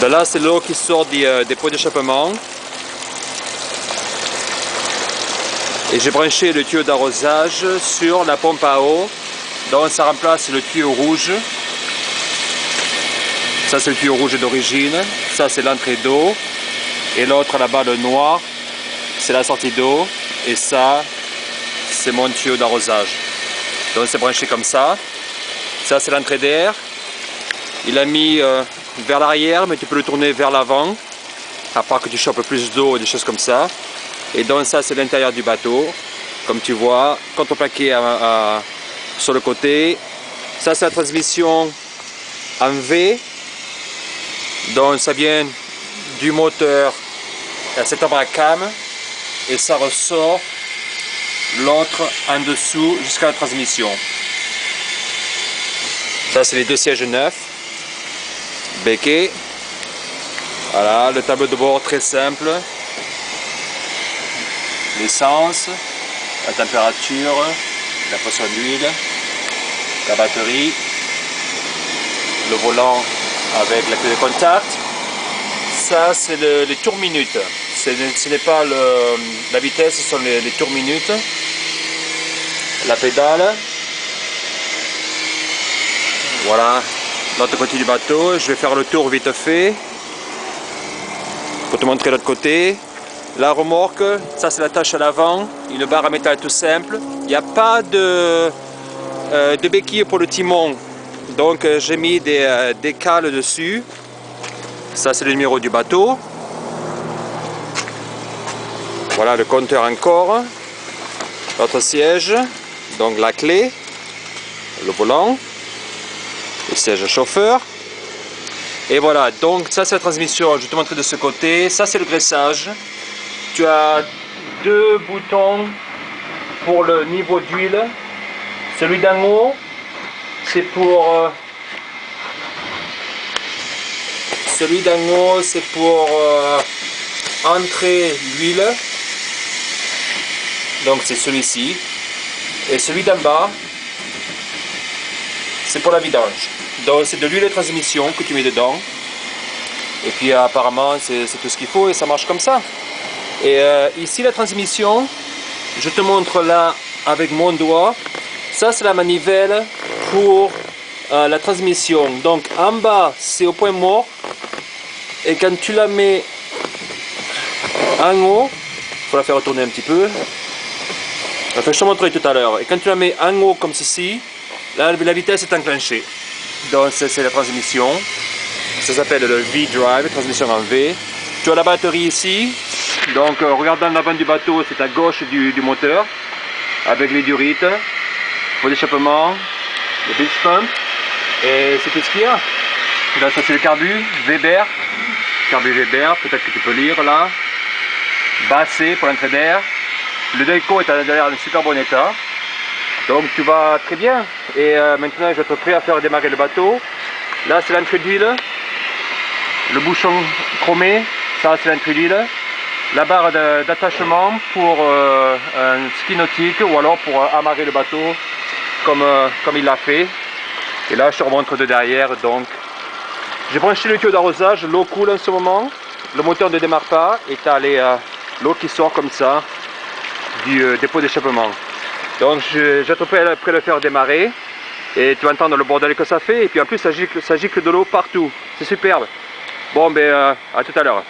De là, c'est l'eau qui sort des pots d'échappement. Et j'ai branché le tuyau d'arrosage sur la pompe à eau. Donc ça remplace le tuyau rouge. Ça c'est le tuyau rouge d'origine. Ça c'est l'entrée d'eau. Et l'autre là-bas, le noir, c'est la sortie d'eau. Et ça, c'est mon tuyau d'arrosage. Donc c'est branché comme ça. Ça c'est l'entrée d'air. Il a mis vers l'arrière, mais tu peux le tourner vers l'avant. À part que tu chopes plus d'eau et des choses comme ça. Et donc ça c'est l'intérieur du bateau. Comme tu vois, contreplaqué sur le côté. Ça c'est la transmission en V. Donc ça vient du moteur à cet arbre à cam. Et ça ressort l'autre en dessous jusqu'à la transmission. Ça c'est les deux sièges neufs. Becquet. Voilà, le tableau de bord très simple. L'essence, la température, la pression d'huile, la batterie, le volant avec la clé de contact. Ça c'est les tours minutes. Ce n'est pas la vitesse, ce sont les tours minutes. La pédale. Voilà, l'autre côté du bateau. Je vais faire le tour vite fait pour te montrer l'autre côté. La remorque, ça c'est l'attache à l'avant, une barre à métal tout simple. Il n'y a pas de béquille pour le timon, donc j'ai mis des cales dessus. Ça c'est le numéro du bateau. Voilà le compteur encore. L'autre siège, donc la clé, le volant, le siège chauffeur. Et voilà, donc ça c'est la transmission, je vais te montrer de ce côté. Ça c'est le graissage. Tu as deux boutons pour le niveau d'huile. Celui d'en haut, c'est pour entrer l'huile. Donc c'est celui-ci. Et celui d'en bas, c'est pour la vidange. Donc c'est de l'huile de transmission que tu mets dedans. Et puis apparemment c'est tout ce qu'il faut et ça marche comme ça. Et ici la transmission, je te montre là avec mon doigt. Ça c'est la manivelle pour la transmission. Donc en bas c'est au point mort. Et quand tu la mets en haut, il faut la faire retourner un petit peu. Enfin je te montrerai tout à l'heure. Et quand tu la mets en haut comme ceci, là la vitesse est enclenchée. Donc c'est la transmission. Ça s'appelle le V-Drive, transmission en V. Tu as la batterie ici. Donc regarde dans l'avant du bateau, c'est à gauche du moteur. Avec les durites, pot d'échappement, le beach pump. Et c'est tout ce qu'il y a. Là ça c'est le carbu, Weber. Carbu Weber, peut-être que tu peux lire là. Bassé pour l'entrée d'air. Le Delco est derrière en super bon état. Donc tu vas très bien. Et maintenant je vais être prêt à faire démarrer le bateau. Là c'est l'entrée d'huile. Le bouchon chromé, ça c'est l'entrée d'huile. La barre d'attachement pour un ski nautique ou alors pour amarrer le bateau comme il l'a fait. Et là je te remontre de derrière. Donc j'ai branché le tuyau d'arrosage, l'eau coule en ce moment. Le moteur ne démarre pas et tu as l'eau qui sort comme ça du dépôt d'échappement. Donc je vais prêt à le faire démarrer et tu vas entendre le bordel que ça fait et puis en plus ça gicle de l'eau partout, c'est superbe. Bon ben à tout à l'heure.